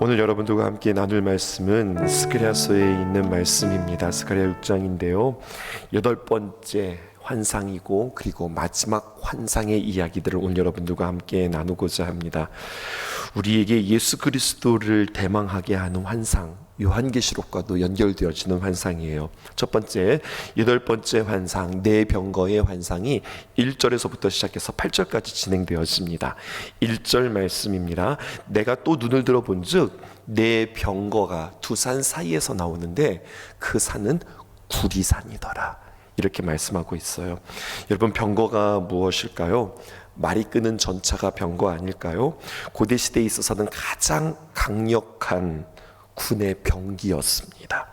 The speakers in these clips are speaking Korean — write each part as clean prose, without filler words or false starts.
오늘 여러분들과 함께 나눌 말씀은 스가랴서에 있는 말씀입니다. 스가랴 6장인데요 8번째 환상이고 그리고 마지막 환상의 이야기들을 오늘 여러분들과 함께 나누고자 합니다. 우리에게 예수 그리스도를 대망하게 하는 환상, 요한계시록과도 연결되어지는 환상이에요. 첫 번째, 8번째 환상, 네 병거의 환상이 1절에서부터 시작해서 8절까지 진행되어집니다. 1절 말씀입니다. 내가 또 눈을 들어본 즉 네 병거가 두 산 사이에서 나오는데 그 산은 구리산이더라. 이렇게 말씀하고 있어요. 여러분, 병거가 무엇일까요? 말이 끄는 전차가 병거 아닐까요? 고대 시대에 있어서는 가장 강력한 군의 병기였습니다.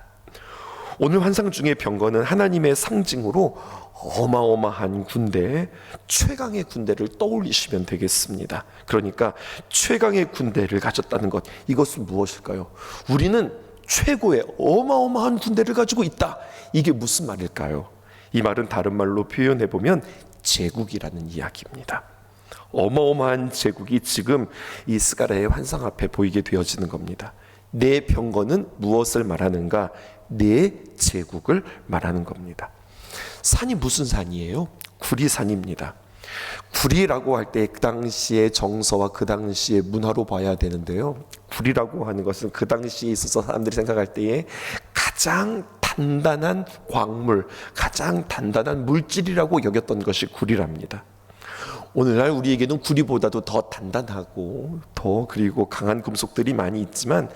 오늘 환상 중의 병거는 하나님의 상징으로 어마어마한 군대, 최강의 군대를 떠올리시면 되겠습니다. 그러니까 최강의 군대를 가졌다는 것, 이것은 무엇일까요? 우리는 최고의 어마어마한 군대를 가지고 있다. 이게 무슨 말일까요? 이 말은 다른 말로 표현해보면 제국이라는 이야기입니다. 어마어마한 제국이 지금 이 스가랴의 환상 앞에 보이게 되어지는 겁니다. 네 병거는 무엇을 말하는가? 네 제국을 말하는 겁니다. 산이 무슨 산이에요? 구리산입니다. 구리라고 할 때 그 당시의 정서와 그 당시의 문화로 봐야 되는데요, 구리라고 하는 것은 그 당시에 있어서 사람들이 생각할 때에 가장 단단한 광물, 가장 단단한 물질이라고 여겼던 것이 구리랍니다. 오늘날 우리에게는 구리보다도 더 단단하고 더 그리고 강한 금속들이 많이 있지만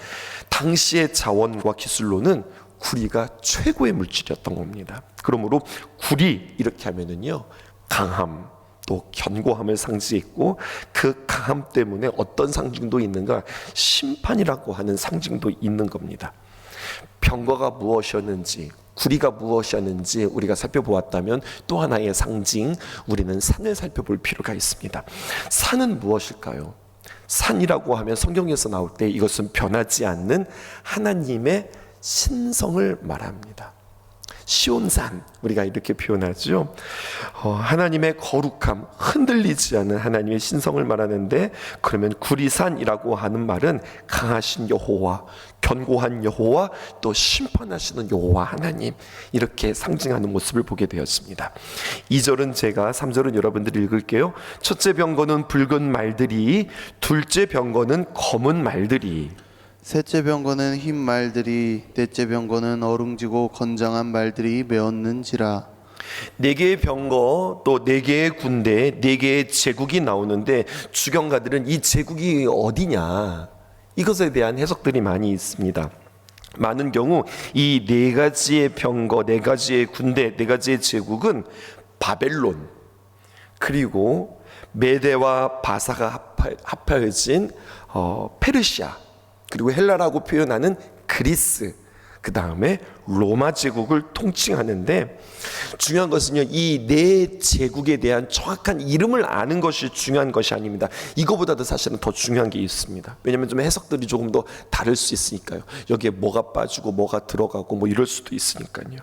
당시의 자원과 기술로는 구리가 최고의 물질이었던 겁니다. 그러므로 구리 이렇게 하면은요, 강함 또 견고함을 상징했고, 그 강함 때문에 어떤 상징도 있는가? 심판이라고 하는 상징도 있는 겁니다. 병거가 무엇이었는지, 구리가 무엇이었는지 우리가 살펴보았다면 또 하나의 상징, 우리는 산을 살펴볼 필요가 있습니다. 산은 무엇일까요? 산이라고 하면 성경에서 나올 때 이것은 변하지 않는 하나님의 신성을 말합니다. 시온산, 우리가 이렇게 표현하죠. 하나님의 거룩함, 흔들리지 않는 하나님의 신성을 말하는데, 그러면 구리산이라고 하는 말은 강하신 여호와, 견고한 여호와, 또 심판하시는 여호와 하나님, 이렇게 상징하는 모습을 보게 되었습니다. 2절은 제가, 3절은 여러분들이 읽을게요. 첫째 병거는 붉은 말들이, 둘째 병거는 검은 말들이, 셋째 병거는 흰 말들이, 넷째 병거는 어룽지고 건장한 말들이 메었는지라. 네 개의 병거, 또 네 개의 군대, 네 개의 제국이 나오는데 주경가들은 이 제국이 어디냐, 이것에 대한 해석들이 많이 있습니다. 많은 경우 이 네 가지의 병거, 네 가지의 군대, 네 가지의 제국은 바벨론, 그리고 메대와 바사가 합해진 페르시아, 그리고 헬라라고 표현하는 그리스, 그 다음에 로마 제국을 통칭하는데, 중요한 것은요, 이 네 제국에 대한 정확한 이름을 아는 것이 중요한 것이 아닙니다. 이거보다도 사실은 더 중요한 게 있습니다. 왜냐하면 좀 해석들이 조금 더 다를 수 있으니까요. 여기에 뭐가 빠지고 뭐가 들어가고 뭐 이럴 수도 있으니까요.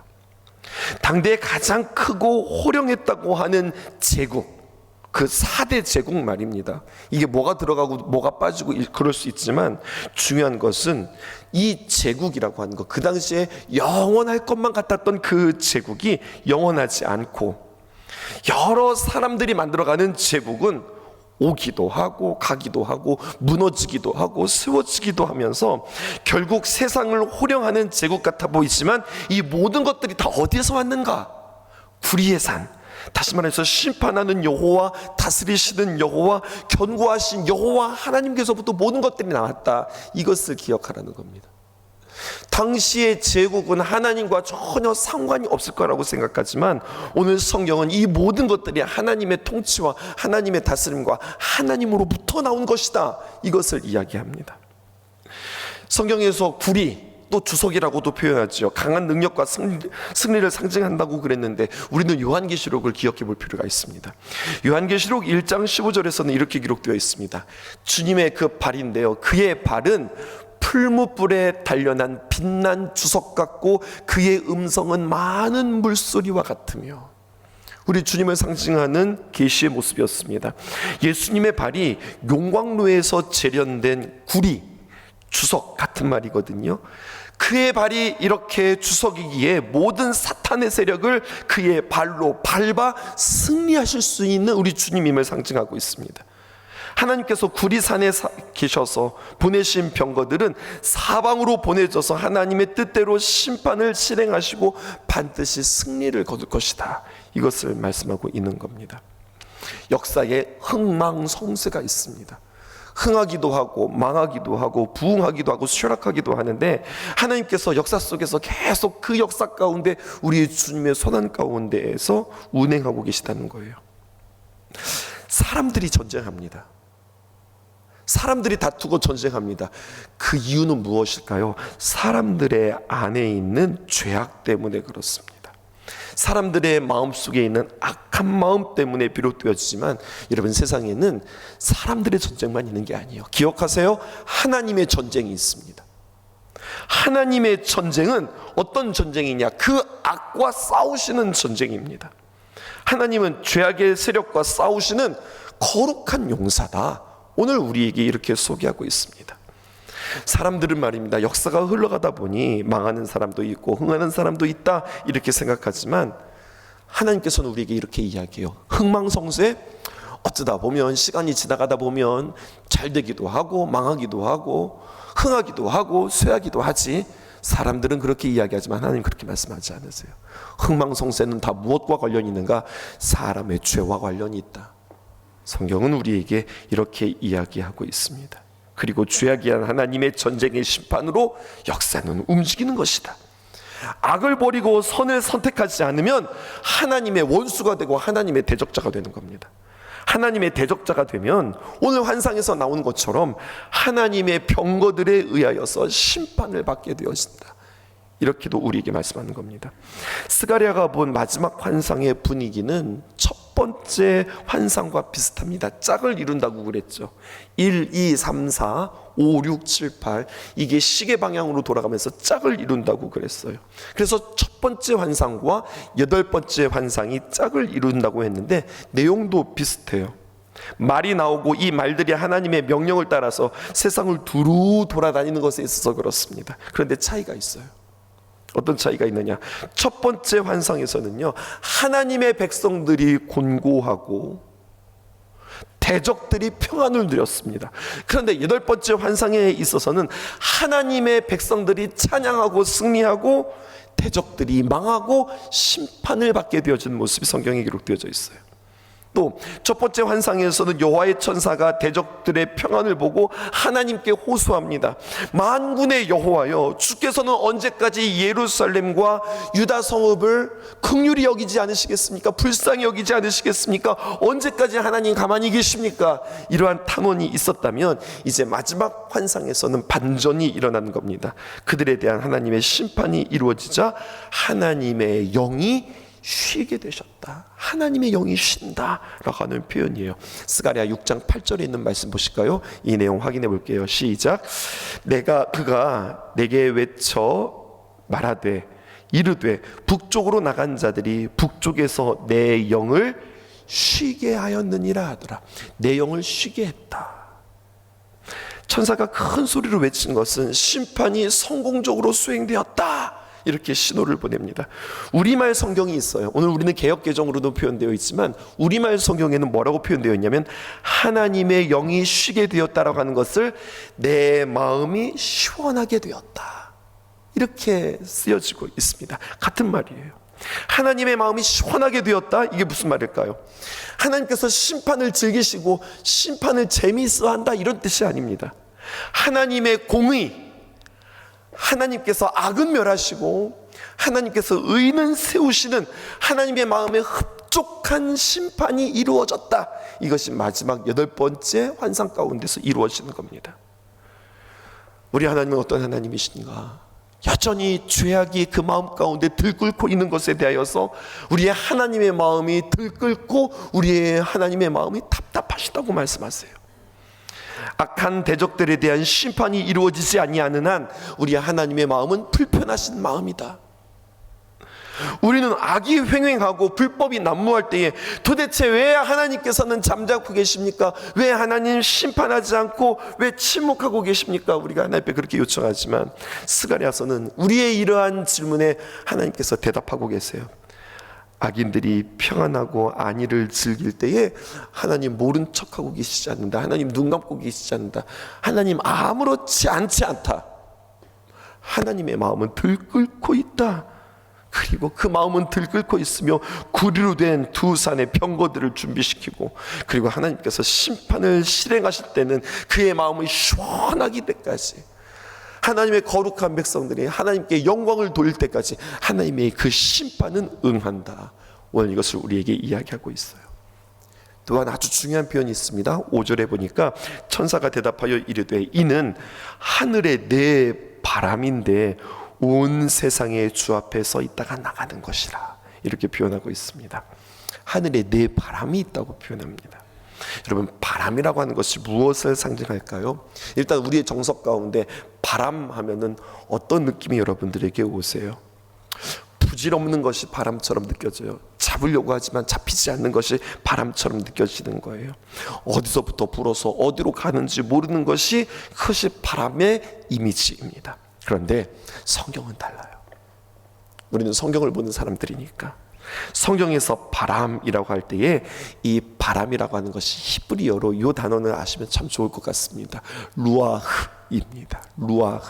당대에 가장 크고 호령했다고 하는 제국, 그 4대 제국 말입니다. 이게 뭐가 들어가고 뭐가 빠지고 그럴 수 있지만, 중요한 것은 이 제국이라고 하는 것, 그 당시에 영원할 것만 같았던 그 제국이 영원하지 않고, 여러 사람들이 만들어가는 제국은 오기도 하고 가기도 하고 무너지기도 하고 세워지기도 하면서 결국 세상을 호령하는 제국 같아 보이지만, 이 모든 것들이 다 어디에서 왔는가? 구리의 산, 다시 말해서 심판하는 여호와, 다스리시는 여호와, 견고하신 여호와 하나님께서부터 모든 것들이 나왔다. 이것을 기억하라는 겁니다. 당시의 제국은 하나님과 전혀 상관이 없을 거라고 생각하지만, 오늘 성경은 이 모든 것들이 하나님의 통치와 하나님의 다스림과 하나님으로부터 나온 것이다, 이것을 이야기합니다. 성경에서 구리, 또 주석이라고도 표현하죠. 강한 능력과 승리를 상징한다고 그랬는데, 우리는 요한계시록을 기억해 볼 필요가 있습니다. 요한계시록 1장 15절에서는 이렇게 기록되어 있습니다. 주님의 그 발인데요, 그의 발은 풀무불에 단련한 빛난 주석 같고 그의 음성은 많은 물소리와 같으며. 우리 주님을 상징하는 계시의 모습이었습니다. 예수님의 발이 용광로에서 재련된 구리, 주석 같은 말이거든요. 그의 발이 이렇게 주석이기에 모든 사탄의 세력을 그의 발로 밟아 승리하실 수 있는 우리 주님임을 상징하고 있습니다. 하나님께서 구리산에 계셔서 보내신 병거들은 사방으로 보내져서 하나님의 뜻대로 심판을 실행하시고 반드시 승리를 거둘 것이다. 이것을 말씀하고 있는 겁니다. 역사에 흥망성쇠가 있습니다. 흥하기도 하고 망하기도 하고 부흥하기도 하고 쇠락하기도 하는데, 하나님께서 역사 속에서 계속 그 역사 가운데 우리 주님의 손안 가운데에서 운행하고 계시다는 거예요. 사람들이 전쟁합니다. 사람들이 다투고 전쟁합니다. 그 이유는 무엇일까요? 사람들의 안에 있는 죄악 때문에 그렇습니다. 사람들의 마음속에 있는 악한 마음 때문에 비롯되어지지만, 여러분, 세상에는 사람들의 전쟁만 있는 게 아니에요. 기억하세요. 하나님의 전쟁이 있습니다. 하나님의 전쟁은 어떤 전쟁이냐? 그 악과 싸우시는 전쟁입니다. 하나님은 죄악의 세력과 싸우시는 거룩한 용사다. 오늘 우리에게 이렇게 소개하고 있습니다. 사람들은 말입니다, 역사가 흘러가다 보니 망하는 사람도 있고 흥하는 사람도 있다 이렇게 생각하지만, 하나님께서는 우리에게 이렇게 이야기해요. 흥망성쇠, 어쩌다 보면 시간이 지나가다 보면 잘 되기도 하고 망하기도 하고 흥하기도 하고 쇠하기도 하지. 사람들은 그렇게 이야기하지만 하나님 그렇게 말씀하지 않으세요. 흥망성쇠는 다 무엇과 관련이 있는가? 사람의 죄와 관련이 있다. 성경은 우리에게 이렇게 이야기하고 있습니다. 그리고 죄악이한 하나님의 전쟁의 심판으로 역사는 움직이는 것이다. 악을 버리고 선을 선택하지 않으면 하나님의 원수가 되고 하나님의 대적자가 되는 겁니다. 하나님의 대적자가 되면 오늘 환상에서 나오는 것처럼 하나님의 병거들에 의하여서 심판을 받게 되어진다. 이렇게도 우리에게 말씀하는 겁니다. 스가랴가 본 마지막 환상의 분위기는 첫 번째 환상과 비슷합니다. 짝을 이룬다고 그랬죠. 1, 2, 3, 4, 5, 6, 7, 8 이게 시계 방향으로 돌아가면서 짝을 이룬다고 그랬어요. 그래서 첫 번째 환상과 여덟 번째 환상이 짝을 이룬다고 했는데 내용도 비슷해요. 말이 나오고 이 말들이 하나님의 명령을 따라서 세상을 두루 돌아다니는 것에 있어서 그렇습니다. 그런데 차이가 있어요. 어떤 차이가 있느냐? 첫 번째 환상에서는요, 하나님의 백성들이 곤고하고 대적들이 평안을 누렸습니다. 그런데 여덟 번째 환상에 있어서는 하나님의 백성들이 찬양하고 승리하고 대적들이 망하고 심판을 받게 되어진 모습이 성경에 기록되어져 있어요. 또 첫 번째 환상에서는 여호와의 천사가 대적들의 평안을 보고 하나님께 호소합니다. 만군의 여호와여, 주께서는 언제까지 예루살렘과 유다 성읍을 긍휼히 여기지 않으시겠습니까? 불쌍히 여기지 않으시겠습니까? 언제까지 하나님 가만히 계십니까? 이러한 탄원이 있었다면 이제 마지막 환상에서는 반전이 일어나는 겁니다. 그들에 대한 하나님의 심판이 이루어지자 하나님의 영이 쉬게 되셨다. 하나님의 영이 쉰다라고 하는 표현이에요. 스가랴 6장 8절에 있는 말씀 보실까요? 이 내용 확인해 볼게요. 시작. 그가 내게 외쳐 말하되 이르되 북쪽으로 나간 자들이 북쪽에서 내 영을 쉬게 하였느니라 하더라. 내 영을 쉬게 했다. 천사가 큰 소리로 외친 것은 심판이 성공적으로 수행되었다, 이렇게 신호를 보냅니다. 우리말 성경이 있어요. 오늘 우리는 개역개정으로도 표현되어 있지만 우리말 성경에는 뭐라고 표현되어 있냐면 하나님의 영이 쉬게 되었다라고 하는 것을 내 마음이 시원하게 되었다, 이렇게 쓰여지고 있습니다. 같은 말이에요. 하나님의 마음이 시원하게 되었다, 이게 무슨 말일까요? 하나님께서 심판을 즐기시고 심판을 재미있어 한다, 이런 뜻이 아닙니다. 하나님의 공의, 하나님께서 악은 멸하시고 하나님께서 의는 세우시는 하나님의 마음에 흡족한 심판이 이루어졌다, 이것이 마지막 여덟 번째 환상 가운데서 이루어지는 겁니다. 우리 하나님은 어떤 하나님이신가? 여전히 죄악이 그 마음 가운데 들끓고 있는 것에 대하여서 우리의 하나님의 마음이 들끓고 우리의 하나님의 마음이 답답하시다고 말씀하세요. 악한 대적들에 대한 심판이 이루어지지 아니하는 한 우리 하나님의 마음은 불편하신 마음이다. 우리는 악이 횡행하고 불법이 난무할 때에 도대체 왜 하나님께서는 잠자고 계십니까? 왜 하나님 심판하지 않고 왜 침묵하고 계십니까? 우리가 하나님 앞에 그렇게 요청하지만 스가랴서는 우리의 이러한 질문에 하나님께서 대답하고 계세요. 악인들이 평안하고 안위를 즐길 때에 하나님 모른 척하고 계시지 않는다. 하나님 눈 감고 계시지 않는다. 하나님 아무렇지 않지 않다. 하나님의 마음은 들끓고 있다. 그리고 그 마음은 들끓고 있으며 구리로 된 두 산의 병거들을 준비시키고, 그리고 하나님께서 심판을 실행하실 때는 그의 마음이 시원하기 때까지, 하나님의 거룩한 백성들이 하나님께 영광을 돌릴 때까지 하나님의 그 심판은 응한다. 오늘 이것을 우리에게 이야기하고 있어요. 또한 아주 중요한 표현이 있습니다. 5절에 보니까 천사가 대답하여 이르되 이는 하늘의 내 바람인데 온 세상의 주 앞에 서 있다가 나가는 것이라, 이렇게 표현하고 있습니다. 하늘에 내 바람이 있다고 표현합니다. 여러분, 바람이라고 하는 것이 무엇을 상징할까요? 일단 우리의 정석 가운데 바람 하면은 어떤 느낌이 여러분들에게 오세요? 부질없는 것이 바람처럼 느껴져요. 잡으려고 하지만 잡히지 않는 것이 바람처럼 느껴지는 거예요. 어디서부터 불어서 어디로 가는지 모르는 것이, 그것이 바람의 이미지입니다. 그런데 성경은 달라요. 우리는 성경을 보는 사람들이니까 성경에서 바람이라고 할 때에 이 바람이라고 하는 것이 히브리어로, 이 단어는 아시면 참 좋을 것 같습니다. 루아흐입니다. 루아흐.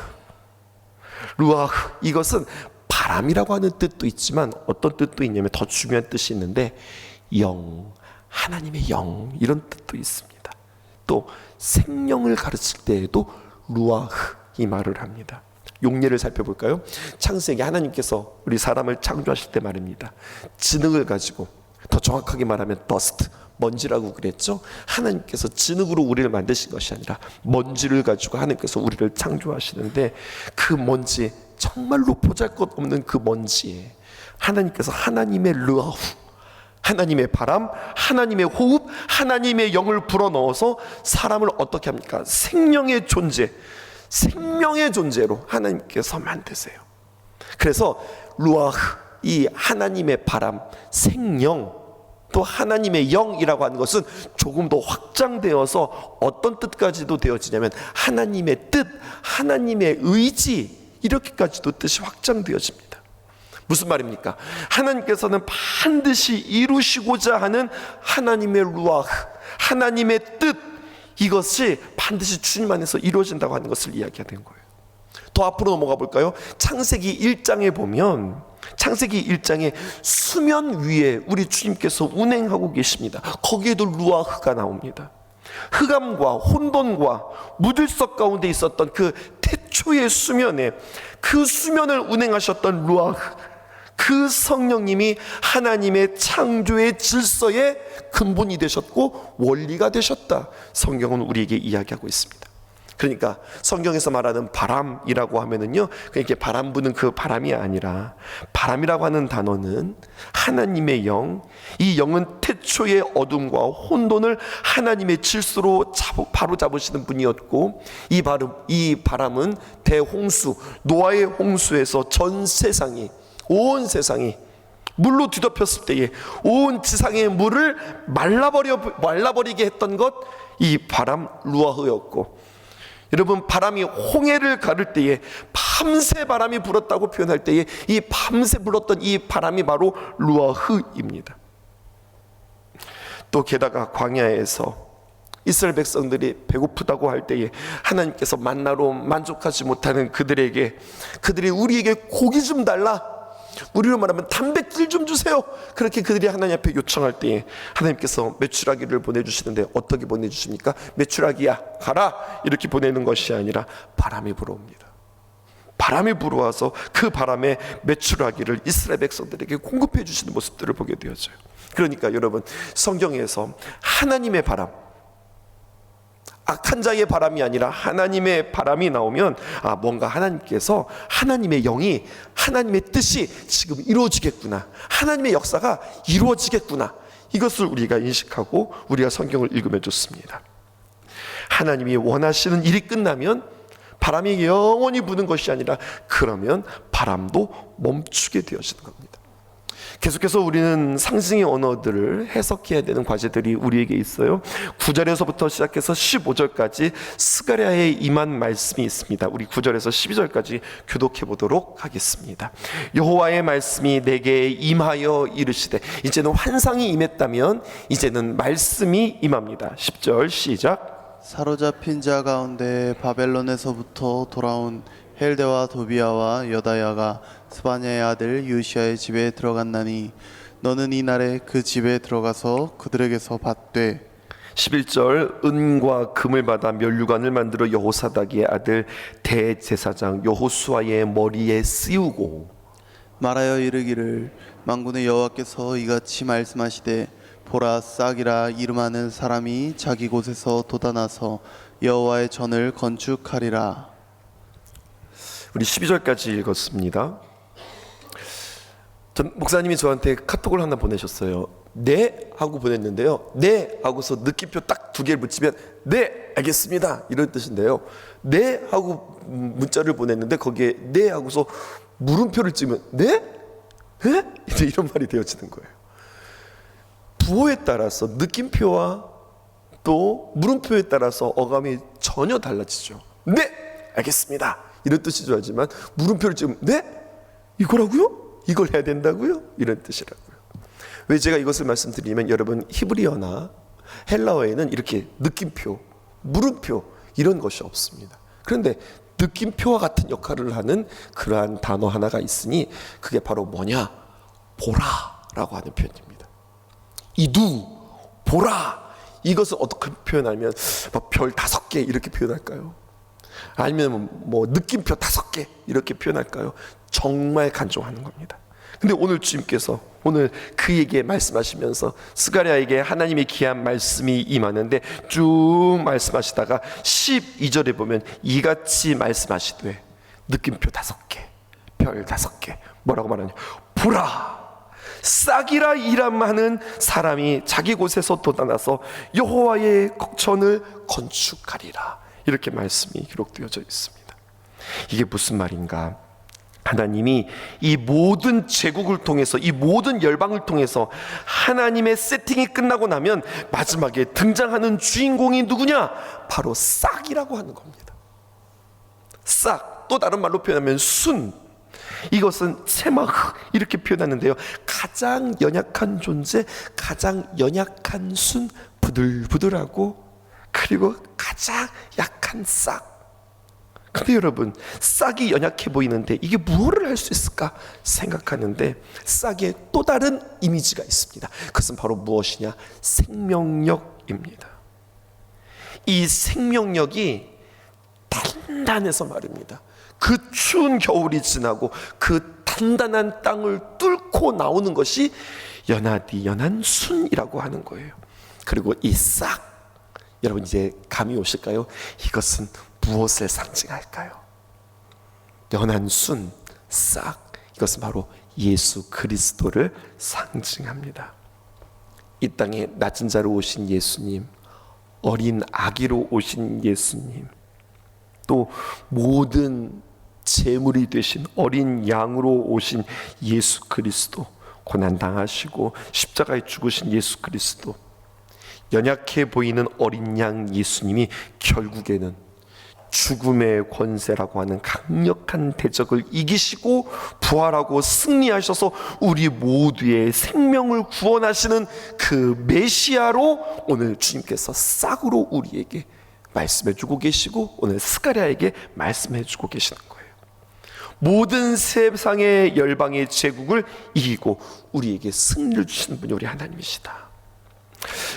이것은 바람이라고 하는 뜻도 있지만 어떤 뜻도 있냐면 더 중요한 뜻이 있는데 영, 하나님의 영, 이런 뜻도 있습니다. 또 생명을 가르칠 때에도 루아흐 이 말을 합니다. 용례를 살펴볼까요? 창세기 하나님께서 우리 사람을 창조하실 때 말입니다. 진흙을 가지고, 더 정확하게 말하면 더스트, 먼지라고 그랬죠. 하나님께서 진흙으로 우리를 만드신 것이 아니라 먼지를 가지고 하나님께서 우리를 창조하시는데, 그 먼지, 정말로 보잘것없는 그 먼지에 하나님께서 하나님의 르아후, 하나님의 바람, 하나님의 호흡, 하나님의 영을 불어넣어서 사람을 어떻게 합니까? 생명의 존재로 하나님께서 만드세요. 그래서 루아흐, 이 하나님의 바람, 생명, 또 하나님의 영이라고 하는 것은 조금 더 확장되어서 어떤 뜻까지도 되어지냐면 하나님의 뜻, 하나님의 의지, 이렇게까지도 뜻이 확장되어집니다. 무슨 말입니까? 하나님께서는 반드시 이루시고자 하는 하나님의 루아흐, 하나님의 뜻, 이것이 반드시 주님 안에서 이루어진다고 하는 것을 이야기하는 거예요. 더 앞으로 넘어가 볼까요? 창세기 1장에 보면, 창세기 1장에 수면 위에 우리 주님께서 운행하고 계십니다. 거기에도 루아흐가 나옵니다. 흑암과 혼돈과 무들석 가운데 있었던 그 태초의 수면에, 그 수면을 운행하셨던 루아흐, 그 성령님이 하나님의 창조의 질서의 근본이 되셨고 원리가 되셨다. 성경은 우리에게 이야기하고 있습니다. 그러니까 성경에서 말하는 바람이라고 하면은요, 그렇게 바람 부는 그 바람이 아니라, 바람이라고 하는 단어는 하나님의 영, 이 영은 태초의 어둠과 혼돈을 하나님의 질서로 바로 잡으시는 분이었고, 이 바람은 대홍수, 노아의 홍수에서 전 세상이, 온 세상이 물로 뒤덮였을 때에 온 지상의 물을 말라버리게 했던 것, 이 바람 루아흐였고, 여러분, 바람이 홍해를 가를 때에 밤새 바람이 불었다고 표현할 때에 이 밤새 불었던 이 바람이 바로 루아흐입니다. 또 게다가 광야에서 이스라엘 백성들이 배고프다고 할 때에 하나님께서 만나로 만족하지 못하는 그들이 우리에게 고기 좀 달라, 우리로 말하면 단백질 좀 주세요, 그렇게 그들이 하나님 앞에 요청할 때에 하나님께서 메추라기를 보내주시는데 어떻게 보내주십니까? 메추라기야 가라, 이렇게 보내는 것이 아니라 바람이 불어옵니다. 바람이 불어와서 그 바람에 메추라기를 이스라엘 백성들에게 공급해 주시는 모습들을 보게 되어져요. 그러니까 여러분, 성경에서 하나님의 바람, 악한 자의 바람이 아니라 하나님의 바람이 나오면, 뭔가 하나님께서, 하나님의 영이, 하나님의 뜻이 지금 이루어지겠구나, 하나님의 역사가 이루어지겠구나, 이것을 우리가 인식하고 우리가 성경을 읽으면 좋습니다. 하나님이 원하시는 일이 끝나면 바람이 영원히 부는 것이 아니라, 그러면 바람도 멈추게 되어지는 겁니다. 계속해서 우리는 상징의 언어들을 해석해야 되는 과제들이 우리에게 있어요. 9절에서부터 시작해서 15절까지 스가랴에 임한 말씀이 있습니다. 우리 9절에서 12절까지 교독해 보도록 하겠습니다. 여호와의 말씀이 내게 임하여 이르시되, 이제는 환상이 임했다면 이제는 말씀이 임합니다. 10절 시작. 사로잡힌 자 가운데 바벨론에서부터 돌아온 헬데와 도비아와 여다야가 스바냐의 아들 유시아의 집에 들어갔나니 너는 이날에 그 집에 들어가서 그들에게서 받되. 11절 은과 금을 받아 면류관을 만들어 여호사닥의 아들 대제사장 여호수아의 머리에 씌우고 말하여 이르기를 만군의 여호와께서 이같이 말씀하시되 보라, 싹이라 이름하는 사람이 자기 곳에서 돋아나서 여호와의 전을 건축하리라. 우리 12절까지 읽었습니다. 전 목사님이 저한테 카톡을 하나 보내셨어요. 네 하고 보냈는데요, 네 하고서 느낌표 딱 2개를 붙이면 네 알겠습니다 이런 뜻인데요, 네 하고 문자를 보냈는데 거기에 네 하고서 물음표를 찍으면 네? 에? 이제 이런 말이 되어지는 거예요. 부호에 따라서 느낌표와 또 물음표에 따라서 어감이 전혀 달라지죠. 네 알겠습니다 이런 뜻이죠. 하지만 물음표를 찍으면 네? 이거라고요? 이걸 해야 된다고요? 이런 뜻이라고요. 왜 제가 이것을 말씀드리면, 여러분 히브리어나 헬라어에는 이렇게 느낌표, 물음표 이런 것이 없습니다. 그런데 느낌표와 같은 역할을 하는 그러한 단어 하나가 있으니 그게 바로 뭐냐? 보라라고 하는 표현입니다. 이두, 보라. 이것을 어떻게 표현하면 별 5개 이렇게 표현할까요? 아니면 뭐 느낌표 5개 이렇게 표현할까요? 정말 간종하는 겁니다. 근데 오늘 주님께서 오늘 그에게 말씀하시면서 스가랴에게 하나님의 귀한 말씀이 임하는데 쭉 말씀하시다가 12절에 보면 이같이 말씀하시되, 느낌표 5개, 별 5개, 뭐라고 말하냐? 보라, 싹이라 이름하는 사람이 자기 곳에서 돋아나서 여호와의 전을 건축하리라. 이렇게 말씀이 기록되어져 있습니다. 이게 무슨 말인가? 하나님이 이 모든 제국을 통해서, 이 모든 열방을 통해서 하나님의 세팅이 끝나고 나면 마지막에 등장하는 주인공이 누구냐? 바로 싹이라고 하는 겁니다. 싹, 또 다른 말로 표현하면 순. 이것은 세마흐 이렇게 표현하는데요, 가장 연약한 존재, 가장 연약한 순, 부들부들하고 그리고 가장 약한 싹. 근데 여러분, 싹이 연약해 보이는데 이게 무엇을 할 수 있을까 생각하는데 싹의 또 다른 이미지가 있습니다. 그것은 바로 무엇이냐? 생명력입니다. 이 생명력이 단단해서 말입니다. 그 추운 겨울이 지나고 그 단단한 땅을 뚫고 나오는 것이 연하디 연한 순이라고 하는 거예요. 그리고 이 싹, 여러분 이제 감이 오실까요? 이것은 무엇을 상징할까요? 연한 순, 싹, 이것은 바로 예수 그리스도를 상징합니다. 이 땅에 낮은 자로 오신 예수님, 어린 아기로 오신 예수님, 또 모든 제물이 되신 어린 양으로 오신 예수 그리스도, 고난 당하시고 십자가에 죽으신 예수 그리스도, 연약해 보이는 어린 양 예수님이 결국에는 죽음의 권세라고 하는 강력한 대적을 이기시고 부활하고 승리하셔서 우리 모두의 생명을 구원하시는 그 메시아로 오늘 주님께서 싹으로 우리에게 말씀해 주고 계시고 오늘 스가랴에게 말씀해 주고 계시는 거예요. 모든 세상의 열방의 제국을 이기고 우리에게 승리를 주시는 분이 우리 하나님이시다.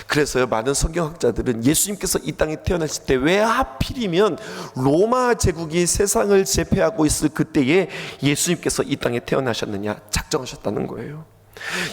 그래서요, 많은 성경학자들은 예수님께서 이 땅에 태어나실 때 왜 하필이면 로마 제국이 세상을 제패하고 있을 그때에 예수님께서 이 땅에 태어나셨느냐 작정하셨다는 거예요.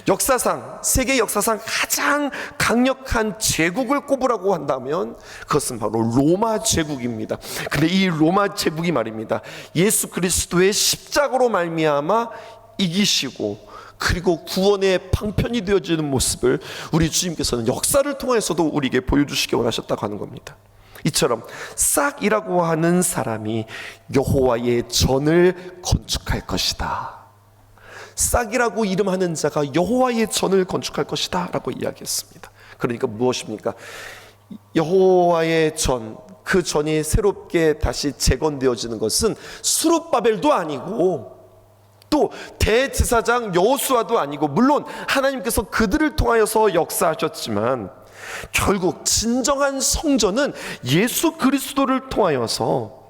역사상, 세계 역사상 가장 강력한 제국을 꼽으라고 한다면 그것은 바로 로마 제국입니다. 근데 이 로마 제국이 말입니다, 예수 그리스도의 십자가로 말미암아 이기시고 그리고 구원의 방편이 되어지는 모습을 우리 주님께서는 역사를 통해서도 우리에게 보여주시기 원하셨다고 하는 겁니다. 이처럼 싹이라고 하는 사람이 여호와의 전을 건축할 것이다. 싹이라고 이름하는 자가 여호와의 전을 건축할 것이다 라고 이야기했습니다. 그러니까 무엇입니까? 여호와의 전, 그 전이 새롭게 다시 재건되어지는 것은 스룹바벨도 아니고 또 대제사장 여호수아도 아니고, 물론 하나님께서 그들을 통하여서 역사하셨지만 결국 진정한 성전은 예수 그리스도를 통하여서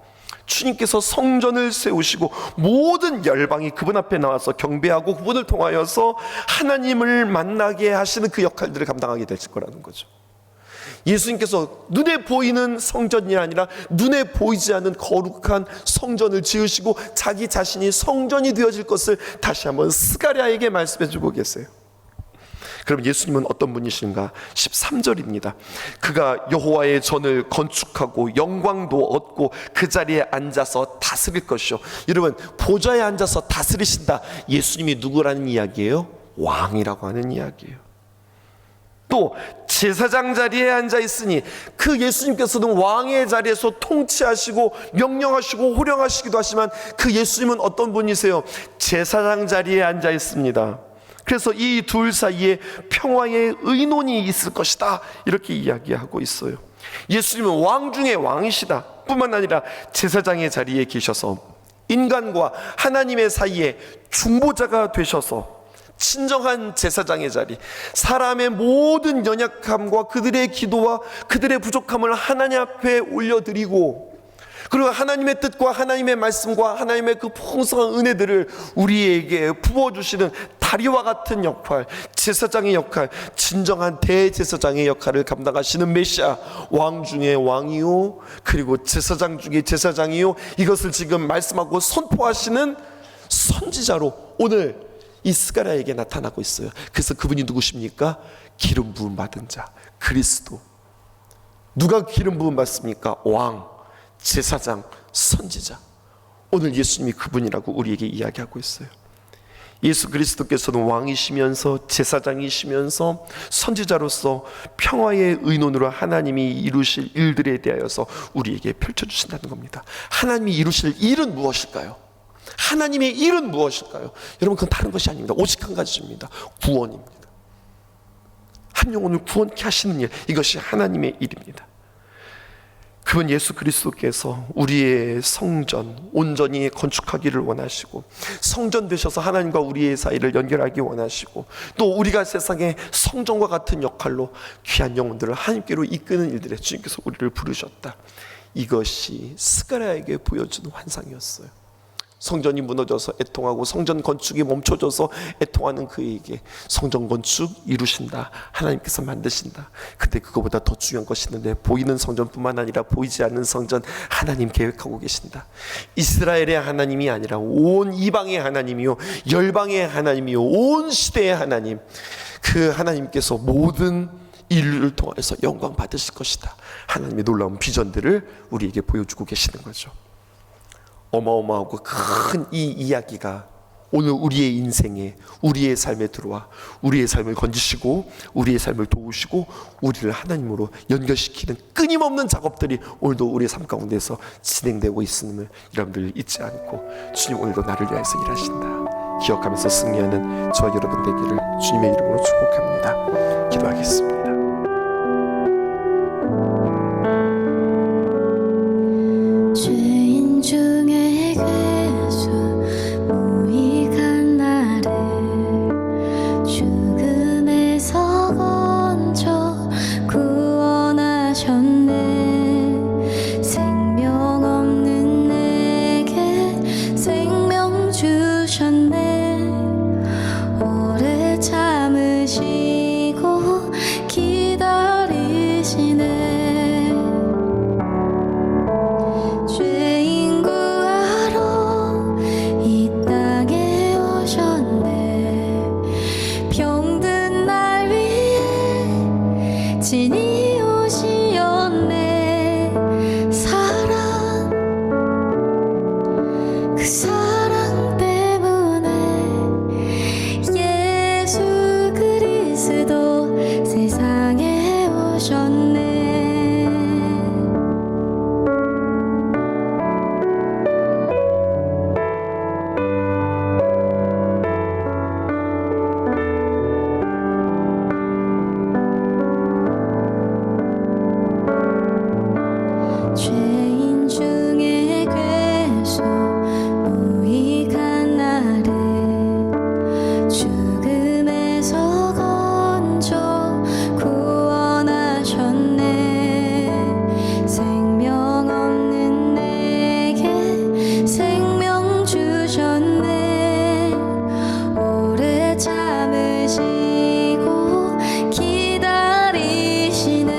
주님께서 성전을 세우시고 모든 열방이 그분 앞에 나와서 경배하고 그분을 통하여서 하나님을 만나게 하시는 그 역할들을 감당하게 될 거라는 거죠. 예수님께서 눈에 보이는 성전이 아니라 눈에 보이지 않는 거룩한 성전을 지으시고 자기 자신이 성전이 되어질 것을 다시 한번 스가랴에게 말씀해 주고 계세요. 그럼 예수님은 어떤 분이신가? 13절입니다. 그가 여호와의 전을 건축하고 영광도 얻고 그 자리에 앉아서 다스릴 것이요. 여러분, 보좌에 앉아서 다스리신다. 예수님이 누구라는 이야기예요? 왕이라고 하는 이야기예요. 또 제사장 자리에 앉아 있으니, 그 예수님께서는 왕의 자리에서 통치하시고 명령하시고 호령하시기도 하지만 그 예수님은 어떤 분이세요? 제사장 자리에 앉아 있습니다. 그래서 이 둘 사이에 평화의 의논이 있을 것이다, 이렇게 이야기하고 있어요. 예수님은 왕 중에 왕이시다 뿐만 아니라 제사장의 자리에 계셔서 인간과 하나님의 사이에 중보자가 되셔서 진정한 제사장의 자리, 사람의 모든 연약함과 그들의 기도와 그들의 부족함을 하나님 앞에 올려드리고, 그리고 하나님의 뜻과 하나님의 말씀과 하나님의 그 풍성한 은혜들을 우리에게 부어주시는 다리와 같은 역할, 제사장의 역할, 진정한 대제사장의 역할을 감당하시는 메시아, 왕 중에 왕이요 그리고 제사장 중에 제사장이요, 이것을 지금 말씀하고 선포하시는 선지자로 오늘 이 스가랴에게 나타나고 있어요. 그래서 그분이 누구십니까? 기름 부음 받은 자, 그리스도. 누가 기름 부음 받습니까? 왕, 제사장, 선지자. 오늘 예수님이 그분이라고 우리에게 이야기하고 있어요. 예수 그리스도께서는 왕이시면서 제사장이시면서 선지자로서 평화의 의논으로 하나님이 이루실 일들에 대하여서 우리에게 펼쳐주신다는 겁니다. 하나님이 이루실 일은 무엇일까요? 하나님의 일은 무엇일까요? 여러분, 그건 다른 것이 아닙니다. 오직 한 가지입니다. 구원입니다. 한 영혼을 구원케 하시는 일, 이것이 하나님의 일입니다. 그분 예수 그리스도께서 우리의 성전 온전히 건축하기를 원하시고, 성전 되셔서 하나님과 우리의 사이를 연결하기 원하시고, 또 우리가 세상에 성전과 같은 역할로 귀한 영혼들을 하나님께로 이끄는 일들에 주님께서 우리를 부르셨다. 이것이 스가랴에게 보여주는 환상이었어요. 성전이 무너져서 애통하고 성전 건축이 멈춰져서 애통하는 그에게 성전 건축 이루신다, 하나님께서 만드신다. 근데 그거보다 더 중요한 것이 있는데, 보이는 성전뿐만 아니라 보이지 않는 성전 하나님 계획하고 계신다. 이스라엘의 하나님이 아니라 온 이방의 하나님이요 열방의 하나님이요 온 시대의 하나님, 그 하나님께서 모든 인류를 통해서 영광 받으실 것이다. 하나님의 놀라운 비전들을 우리에게 보여주고 계시는 거죠. 어마어마하고 큰 이 이야기가 오늘 우리의 인생에, 우리의 삶에 들어와 우리의 삶을 건지시고 우리의 삶을 도우시고 우리를 하나님으로 연결시키는 끊임없는 작업들이 오늘도 우리의 삶 가운데서 진행되고 있음을 여러분들 잊지 않고, 주님 오늘도 나를 위해서 일하신다 기억하면서 승리하는 저와 여러분 되기를 주님의 이름으로 축복합니다. 기도하겠습니다. 죄인 중에 예수 무익한 나를 죽음에서 건져 구원하셨네. 생명 없는 내게 생명 주셨네. 오래 참으시고 기다리시네. 죄인 구하러 이 땅에 오셨네. 병든 날 위해 진이 오시었네. 사랑, 그 사랑 때문에 예수 그리스도 세상에 오셨네. 죄인 중에 괴수 무익한 나를 죽음에서 건져 구원하셨네. 생명 없는 내게 생명 주셨네. 오래 참으시고 기다리시네.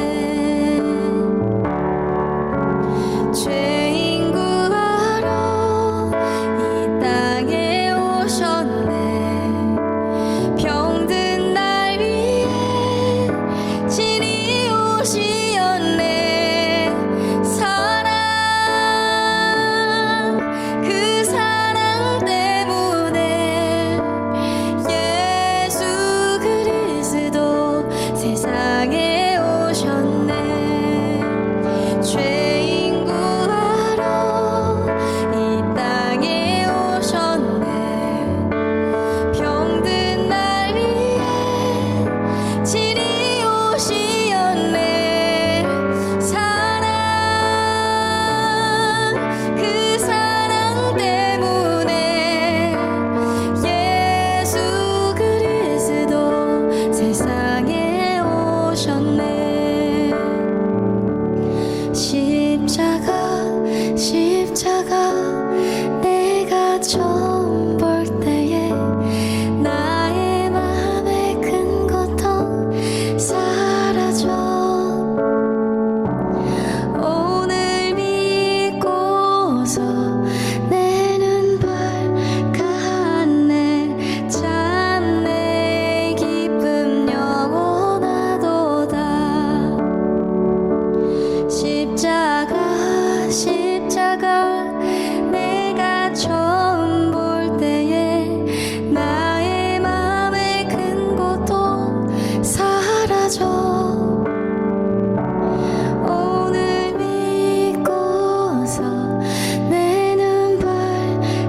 죄인 구하러 이 땅에 오셨네. 병든 날 위해 진이 오시었네. 사랑 그 사랑 때문에 예수 그리스도 세상에 오셨네. 죄인 구하러 이 땅에 오셨네. 병든 날 위해 진이 오시었네. 사랑 그 사랑 때문에 예수 그리스도 세상에 오셨네. 십자가 내가 처음 볼 때에 나의 맘에 큰 고통 사라져. 오늘 믿고서 내 눈 밝았네. 참 내 기쁨 영원하도다. 십자가 내가 처음 볼 때에 나의 맘에 큰 고통 사라져. 오늘 믿고서 내 눈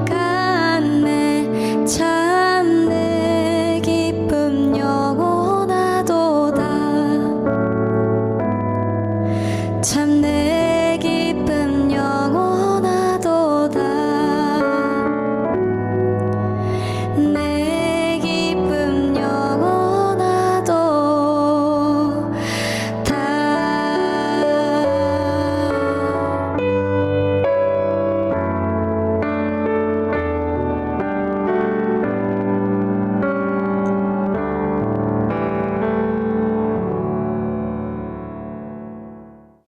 밝았네. 참 내 기쁨 영원하도다. 참 내